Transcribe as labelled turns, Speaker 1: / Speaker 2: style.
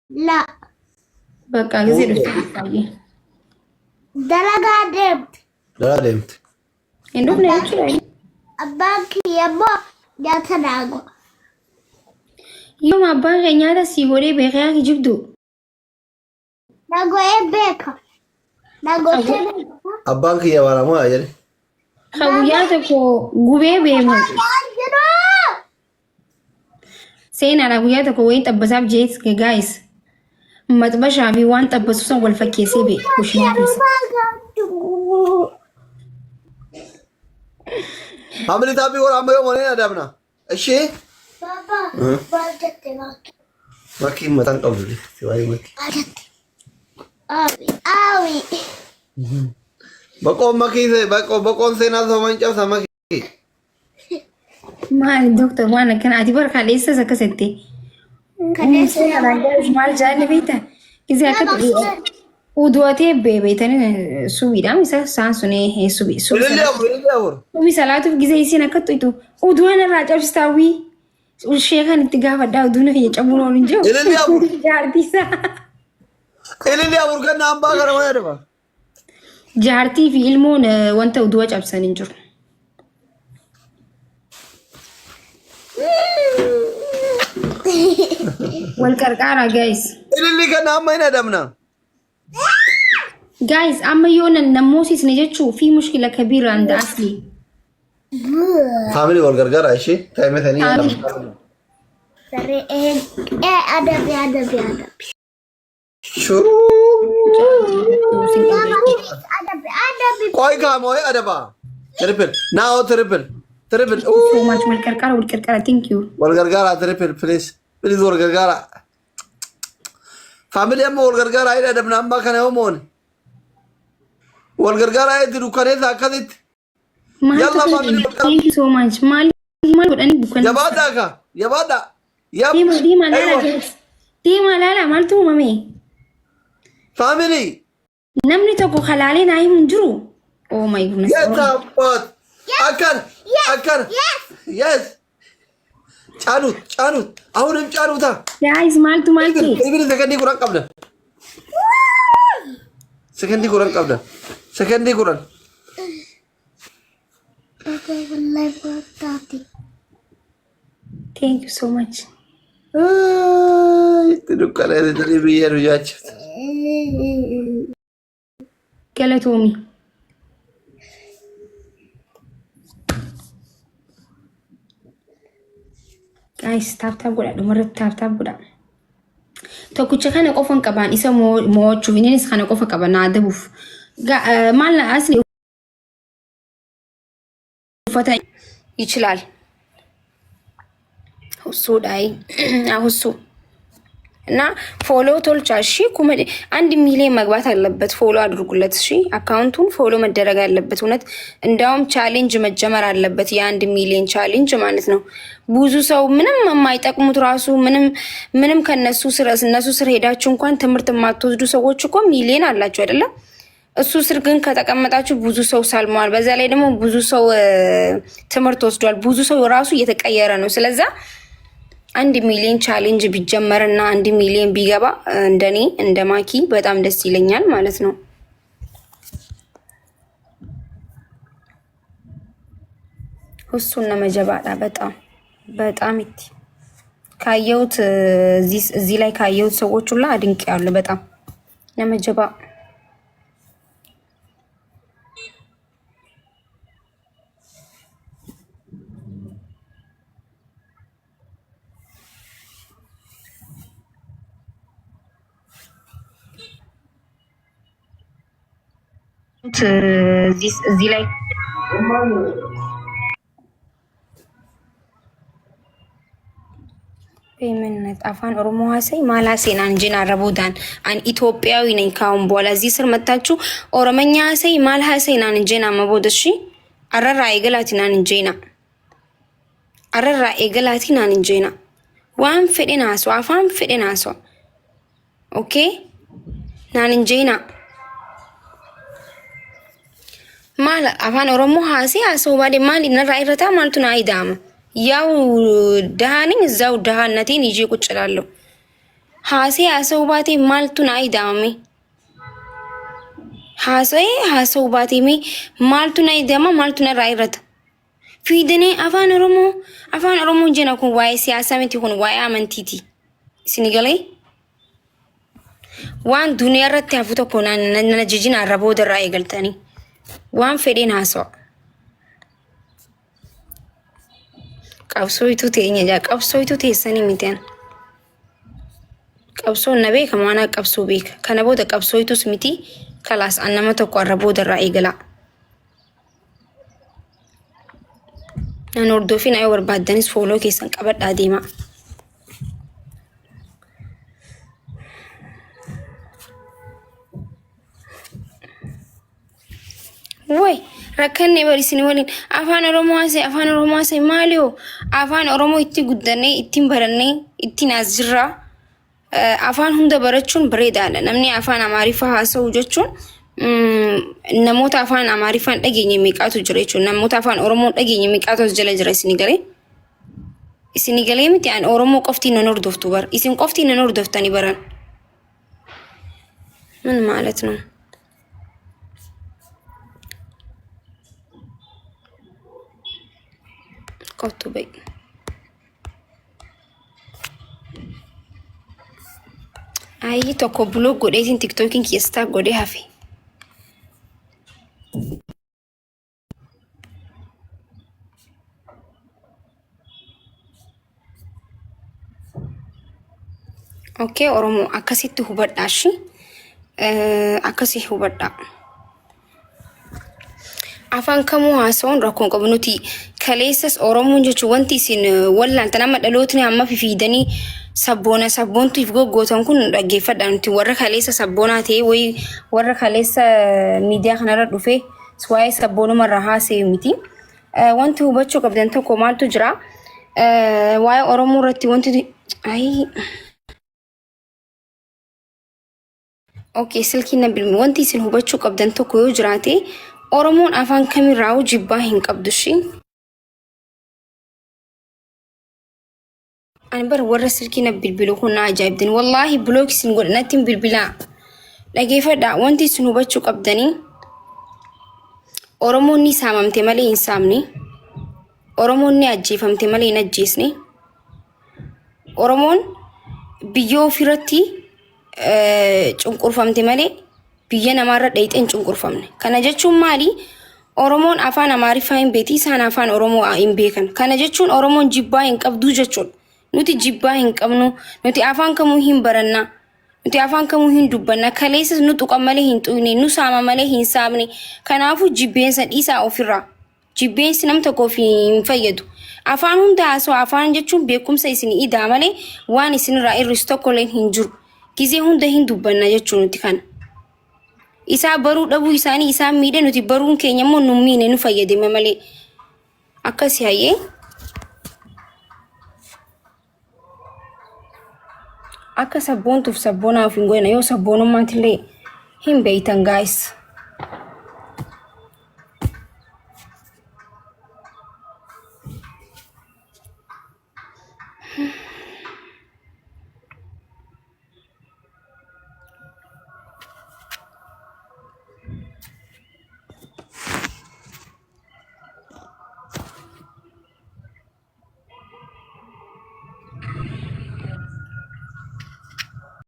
Speaker 1: لا
Speaker 2: بقى جزيرة فاي
Speaker 1: دلقا ديمت
Speaker 3: لا دمت
Speaker 2: عندهم نيوتشر
Speaker 1: أباك يبا جاتنا
Speaker 2: يوم أبان غنيا سيغوري بغيا جبدو
Speaker 1: ناقو إيه بيكا ناقو تبيكا
Speaker 3: أبانك يا ولا ما أجري
Speaker 2: خوياتكو غوبي بيمو سين على خوياتكو وين تبساب جيتس جايز ما تبشع في وان تبسوسا والفكي سيبي وشنيكيس
Speaker 3: عملي تابي ولا عملي يوم ولا دابنا الشيء
Speaker 1: بابا بالجت ماكي
Speaker 3: ماكي ما تنقبل لي سواي ماكي
Speaker 1: آوي
Speaker 3: بقوم ماكي بقوم سينا ثمان جاب سماكي
Speaker 2: ما الدكتور وانا كان اعتبر خالي لسه سكستي كان سنة رجال مال جاني بيتا إذا كنت ودواتي بيتاني سوي دام مثلا سانسوني هي سوي سوي سلاتو في جزء سينا كتويتو ودوانا راجع استوي والشيخ أنا تجاه فدا ودونا في جابونا ونجو
Speaker 3: اللي أبور كان نام باكر ما يعرفه
Speaker 2: جارتي في علمون وانت ودواج أبسان نجور والكركارة جايز
Speaker 3: اللي كان نام ما ينادمنا
Speaker 2: جايز أما يونا النموسي سنجتشو في مشكلة كبيرة عند أصلي
Speaker 3: فاميلي والقرقرة إيشي تايمة ثانية
Speaker 1: سري إيه أدبي
Speaker 3: شو كوي كام هوي أدبا تريبل ناو تريبل
Speaker 2: so much والكركارة thank you
Speaker 3: والقرقرة تريبل بليز والقرقرة فاميلي أما والقرقرة إيه أدبنا أما كان يومون والقرقرة إيه دلوكاني ذاكدت يلا فاميلي
Speaker 2: thank you so much مال أنا بكون
Speaker 3: يا بادا
Speaker 2: ديما لا مالتو مامي
Speaker 3: فاميلي
Speaker 2: نمني تكو خلالي ناي منجرو oh my goodness
Speaker 3: يا تابات أكر يس چانوت أهونم چانوتا
Speaker 2: guys مالتو
Speaker 3: إبني سكندي كوران قبل سكندي كوران
Speaker 2: thank you so much
Speaker 3: تدوكان هذا تري بيا رجاج
Speaker 2: قالتومي guys tap guda مرة tap guda tokkicha kana qofan qaban isa mo'ochuuf innis kana qofa qaban adabuuf maalna asli ufata ይችላል ሁሱ ዳይ አሁሱ እና ፎሎ ቶልቻ እሺ ኮሜዲ 1 ሚሊዮን መግባት አለበት ፎሎ አድርጉለት እሺ አካውንቱን ፎሎ መደረግ አለበት እውነት እንዳውም ቻሌንጅ መጀመር አለበት የ1 ሚሊዮን ቻሌንጅ ማለት ነው ብዙ ሰው ምንም የማይጠቅሙት ራሱ ምንም ከነሱ ስር ሄዳችሁ እንኳን ትምህርት የማትወስዱ ሰዎች እኮ ሚሊዮን አላችሁ አይደለ እሱ ስር ግን ከተቀመጣችሁ ብዙ ሰው ሳልሟል በዛ ላይ ደግሞ ብዙ ሰው ትምህርት ወስዷል ብዙ ሰው ራሱ እየተቀየረ ነው ስለዚህ 1 ሚሊዮን ቻሌንጅ ቢጀመርና 1 ሚሊዮን ቢገባ እንደኔ እንደማኪ በጣም ደስ ይለኛል ማለት ነው ሁሱና መጀባዳ በጣም እቲ ካየውት እዚህ ላይ ካየውት ሰዎች ሁላ አድንቅ ያለው በጣም ለመጀባ እዚህ ላይ በመነት አፋን ኦሮሞ ሀሰይ ማላሴን አንጂና ረቦዳን አን ኢትዮጵያዊ ነኝ ካሁን በኋላ እዚህ ስር መጣችሁ ኦሮመኛ ሀሰይ ማል ሀሰይን አንጂና መቦደሺ አረራ ኤገላቲን አንጂና አረራ ኤገላቲን አንጂና ዋን ፍዲናሶ አፋን ፍዲናሶ ኦኬ ናንጂና ማል አፋን ኦሮሞ ሀሰይ አሰው ባዴ ማል ነራይረታ ማልቱና አይዳም ያው ደሃነኝ እዛው ደሃነቴን ይዤ ቁጭ እላለሁ haasa'uu baatee maaltu naa ida'ame? Haasa'uu baatee maaltu naa ida'ama? Maaltu narraa irrata? Fiidanii afaan Oromoo jenna kun waa'ee siyaasaa miti, kun waa'ee amantiiti. Isin galee? Waan duniyaa irratti hafu tokko na jijjiin har'a booda irraa eegaltanii. Waan fedheen haasa'a. Qabsooytu teenya jaa qabsooytu teessanii miteen. Qabsoon na beeka maanaa qabsoo beeka. Kana booda qabsooytus miti kalaas an nama tokko har'a booda irraa eegala. Nan hordofii na yoo barbaaddanis fooloo keessan qabadhaa deema. Way rakkanne barisin waliin afaan Oromoo haasa'e maaliyo afaan Oromoo itti guddannee ittiin barannee ittiin as jirra. Afaan hunda barachuun bareedaadha. Namni afaan Amaariffaa haasa'u jechuun namoota afaan Amaariffaan dhageenye meeqaatu jira jechuudha. Namoota afaan Oromoo dhageenye meeqaatu as jala jira isin galee? Isin galee miti an Oromoo qoftiin nan hordoftu bar. Isin qoftiin nan hordoftanii baran. ምን ማለት ነው? ቆቱ በይ አይ tokko ብሎ ጎዴቲን ቲክቶኪን ኪስታ ጎዴ ሀፊ ኦኬ ኦሮሞ አከሲት ሁበዳሺ አከሲ ሁበዳ afaan kamuu haasa'uun rakkoon qabu nuti kaleessas Oromoon jechuun wanti isin wallaaltan amma dhalootni amma fifiidanii sabboontuuf goggootan kun dhaggeeffadha nuti warra kaleessa sabboonaa ta'e wayi warra kaleessa miidiyaa kanarra dhufee waa'ee sabboonumarra haasa'e miti. Wanti hubachuu qabdan tokko maaltu jira waa'ee Oromoo irratti wanti okay silkiin na bilmi wanti isin hubachuu qabdan tokko yoo jiraate Oromoon afaan kamirraa jibbaa hin qabdu shi. Ani bar warra silkiina bilbiluu kun na ajaa'ibdin. Wallahi block isin godhanatti bilbilaa. Dhageeffadhaa wanti isin hubachuu qabdanii Oromoon ni saamamte malee hin saamne. Oromoon ni ajjeefamte malee hin ajjeesne. Oromoon biyya ofirratti cunqurfamte malee biyya namarra dheeyxeen cunqurfamne. Kana jechuun maali? Oromoon afaan Amaariffaa hin beekti, isaan afaan Oromoo hin beekan. Kana jechuun Oromoon jibbaa hin qabdu jechuudha. Nuti jibbaa hin qabnu, nuti afaan kamuu hin baranna, nuti afaan kamuu hin dubbanna. Kaleessas nu tuqa malee hin tuqne, nu saama malee hin saamne. Kanaafuu jibbeensa dhiisaa ofirraa. Jibbeensi nam tokkoof hin fayyadu. Afaan hunda haasa'u afaan jechuun beekumsa isin idaa malee waan isinirraa irrisu tokkolleen hin jiru. Gizee hunda hin dubbanna jechuun nuti kana. Isa baruu dhabuu isaanii isaan miidhe nuti baruun keenya immoo nu miine nu fayyadame malee akkasi hayyee akka sabboontuuf sabboonaaf hin goone yoo sabboonummaatti illee hin beeytan guys.